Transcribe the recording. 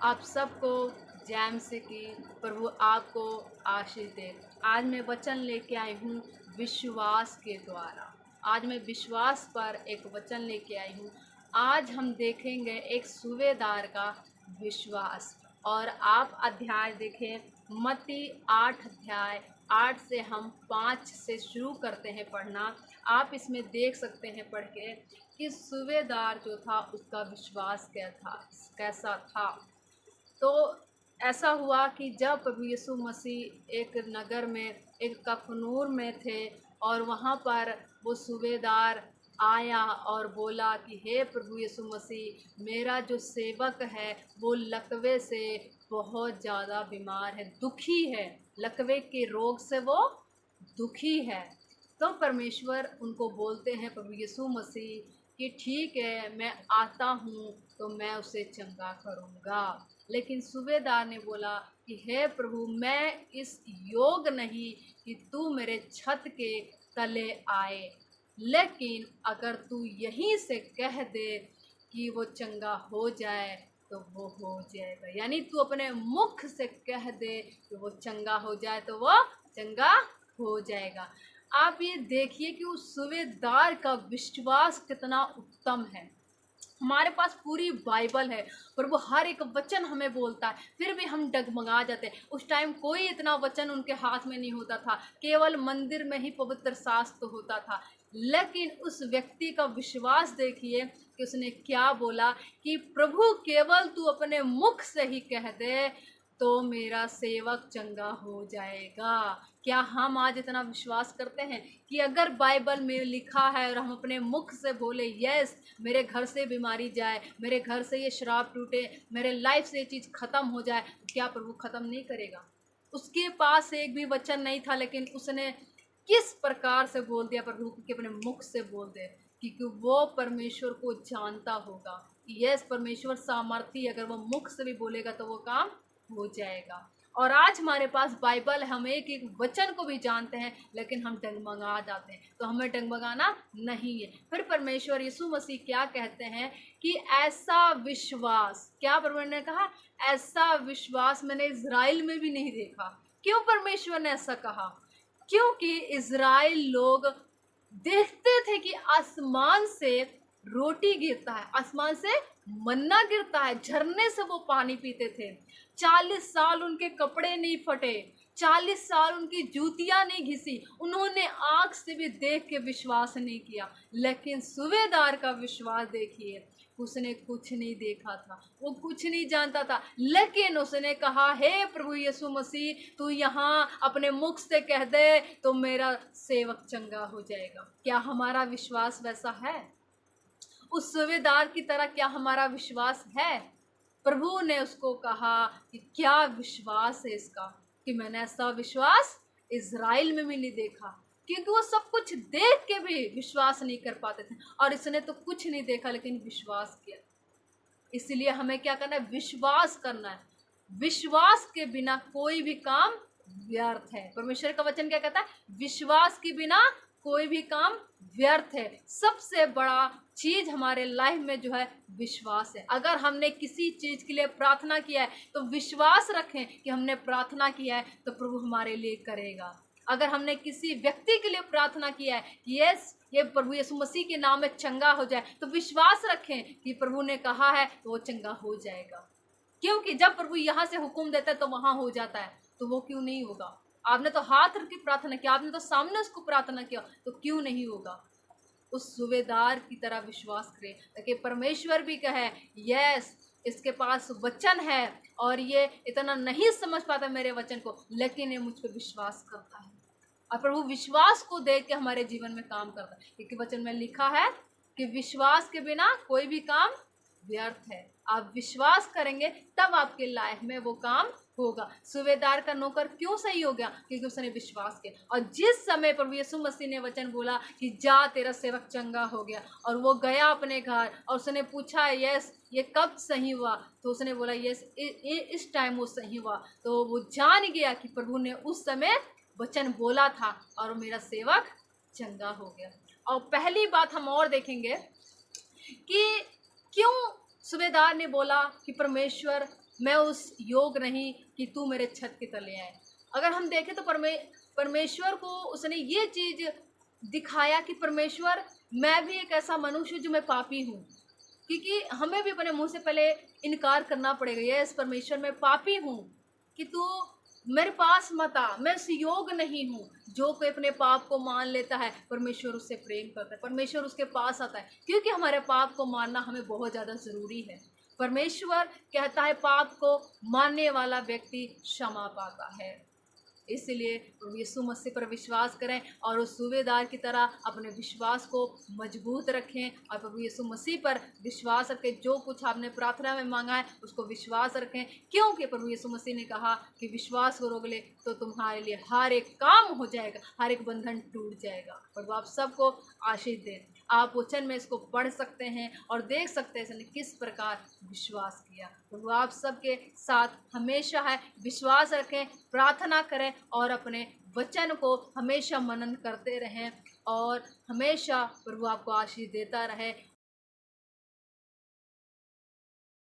आप सबको जैम से की प्रभु आपको आशीष दे। आज मैं वचन लेके आई हूँ विश्वास के द्वारा। आज मैं विश्वास पर एक वचन लेके आई हूँ। आज हम देखेंगे एक सूबेदार का विश्वास। और आप अध्याय देखें, मत्ती 8 अध्याय 8 से हम 5 से शुरू करते हैं पढ़ना। आप इसमें देख सकते हैं पढ़ के कि सूबेदार जो था उसका विश्वास कैसा था। तो ऐसा हुआ कि जब प्रभु यीशु मसीह एक नगर में, एक कफनूर में थे, और वहाँ पर वो सूबेदार आया और बोला कि हे प्रभु यीशु मसीह, मेरा जो सेवक है वो लकवे से बहुत ज़्यादा बीमार है, दुखी है, लकवे के रोग से वो दुखी है। तो परमेश्वर उनको बोलते हैं, प्रभु यीशु मसीह, कि ठीक है, मैं आता हूँ तो मैं उसे चंगा करूँगा। लेकिन सूबेदार ने बोला कि हे प्रभु, मैं इस योग नहीं कि तू मेरे छत के तले आए, लेकिन अगर तू यहीं से कह दे कि वो चंगा हो जाए तो वो हो जाएगा। यानी तू अपने मुख से कह दे कि वो चंगा हो जाए तो वो चंगा हो जाएगा। आप ये देखिए कि उस सूबेदार का विश्वास कितना उत्तम है। हमारे पास पूरी बाइबल है पर वो हर एक वचन हमें बोलता है, फिर भी हम डगमगा जाते हैं। उस टाइम कोई इतना वचन उनके हाथ में नहीं होता था, केवल मंदिर में ही पवित्र शास्त्र होता था। लेकिन उस व्यक्ति का विश्वास देखिए कि उसने क्या बोला कि प्रभु, केवल तू अपने मुख से ही कह दे तो मेरा सेवक चंगा हो जाएगा। क्या हम आज इतना विश्वास करते हैं कि अगर बाइबल में लिखा है और हम अपने मुख से बोले यस, मेरे घर से बीमारी जाए, मेरे घर से ये शराब टूटे, मेरे लाइफ से ये चीज़ ख़त्म हो जाए, क्या प्रभु ख़त्म नहीं करेगा? उसके पास एक भी वचन नहीं था, लेकिन उसने किस प्रकार से बोल दिया प्रभु कि अपने मुख से बोल दे, क्योंकि वो परमेश्वर को जानता होगा कि यस, परमेश्वर सामर्थी, अगर वो मुख से भी बोलेगा तो वो काम हो जाएगा। और आज हमारे पास बाइबल है, हम एक एक वचन को भी जानते हैं, लेकिन हम डगमगा जाते हैं। तो हमें डगमगाना नहीं है। फिर परमेश्वर यीशु मसीह क्या कहते हैं कि ऐसा विश्वास, क्या परमेश्वर ने कहा, ऐसा विश्वास मैंने इज़राइल में भी नहीं देखा। क्यों परमेश्वर ने ऐसा कहा? क्योंकि इज़राइल लोग देखते थे कि आसमान से रोटी गिरता है, आसमान से मन्ना गिरता है, झरने से वो पानी पीते थे। 40 साल उनके कपड़े नहीं फटे, 40 साल उनकी जूतियां नहीं घिसी, उन्होंने आँख से भी देख के विश्वास नहीं किया। लेकिन सूबेदार का विश्वास देखिए, उसने कुछ नहीं देखा था, वो कुछ नहीं जानता था, लेकिन उसने कहा हे प्रभु यीशु मसीह, तू यहाँ अपने मुख से कह दे तो मेरा सेवक चंगा हो जाएगा। क्या हमारा विश्वास वैसा है? उस सूबेदार की तरह क्या हमारा विश्वास है? प्रभु ने उसको कहा कि क्या विश्वास है इसका, कि मैंने ऐसा विश्वास इज़राइल में भी नहीं देखा। क्योंकि वो सब कुछ देख के भी विश्वास नहीं कर पाते थे, और इसने तो कुछ नहीं देखा लेकिन विश्वास किया। इसलिए हमें क्या करना है? विश्वास करना है। विश्वास के बिना कोई भी काम व्यर्थ है। परमेश्वर का वचन क्या कहता है? विश्वास के बिना कोई भी काम व्यर्थ है। सबसे बड़ा चीज हमारे लाइफ में जो है विश्वास है। अगर हमने किसी चीज के लिए प्रार्थना किया है तो विश्वास रखें कि हमने प्रार्थना किया है तो प्रभु हमारे लिए करेगा। अगर हमने किसी व्यक्ति के लिए प्रार्थना किया है कि यस, ये प्रभु यीशु मसीह के नाम में चंगा हो जाए, तो विश्वास रखें कि प्रभु ने कहा है तो वो चंगा हो जाएगा। क्योंकि जब प्रभु यहाँ से हुक्म देता है तो वहां हो जाता है, तो वो क्यों नहीं होगा? आपने तो हाथ रख के प्रार्थना किया, आपने तो सामने उसको प्रार्थना किया, तो क्यों नहीं होगा? उस सूबेदार की तरह विश्वास करें ताकि परमेश्वर भी कहे यस, इसके पास वचन है और ये इतना नहीं समझ पाता मेरे वचन को, लेकिन ये मुझ पर विश्वास करता है। और प्रभु विश्वास को देख के हमारे जीवन में काम करता है, क्योंकि वचन में लिखा है कि विश्वास के बिना कोई भी काम व्यर्थ है। आप विश्वास करेंगे तब आपके लाइफ में वो काम होगा। सूबेदार का नौकर क्यों सही हो गया? क्योंकि उसने विश्वास किया। और जिस समय प्रभु यीशु मसीह ने वचन बोला कि जा, तेरा सेवक चंगा हो गया, और वो गया अपने घर और उसने पूछा यस, ये कब सही हुआ? तो उसने बोला यस, इस टाइम वो सही हुआ। तो वो जान गया कि प्रभु ने उस समय वचन बोला था और मेरा सेवक चंगा हो गया। और पहली बात हम और देखेंगे कि क्यों सूबेदार ने बोला कि परमेश्वर मैं उस योग नहीं कि तू मेरे छत के तले आए। अगर हम देखें तो परमेश्वर को उसने ये चीज़ दिखाया कि परमेश्वर, मैं भी एक ऐसा मनुष्य हूँ जो मैं पापी हूँ, क्योंकि हमें भी अपने मुंह से पहले इनकार करना पड़ेगा, यस परमेश्वर मैं पापी हूँ, कि तू मेरे पास मत आ, मैं उस योग नहीं हूँ। जो कोई अपने पाप को मान लेता है परमेश्वर उससे प्रेम करता है, परमेश्वर उसके पास आता है, क्योंकि हमारे पाप को मानना हमें बहुत ज़्यादा ज़रूरी है। परमेश्वर कहता है पाप को मानने वाला व्यक्ति क्षमा पाता है। इसलिए प्रभु यीशु मसीह पर विश्वास करें और उस सूबेदार की तरह अपने विश्वास को मजबूत रखें और प्रभु यीशु मसीह पर विश्वास रखें। जो कुछ आपने प्रार्थना में मांगा है उसको विश्वास रखें, क्योंकि प्रभु यीशु मसीह ने कहा कि विश्वास करोगे तो तुम्हारे लिए हर एक काम हो जाएगा, हर एक बंधन टूट जाएगा। प्रभु आप सबको आशीष दें। आप वचन में इसको पढ़ सकते हैं और देख सकते हैं इसने किस प्रकार विश्वास किया। प्रभु आप सबके साथ हमेशा है, विश्वास रखें, प्रार्थना करें और अपने वचन को हमेशा मनन करते रहें और हमेशा प्रभु आपको आशीष देता रहे।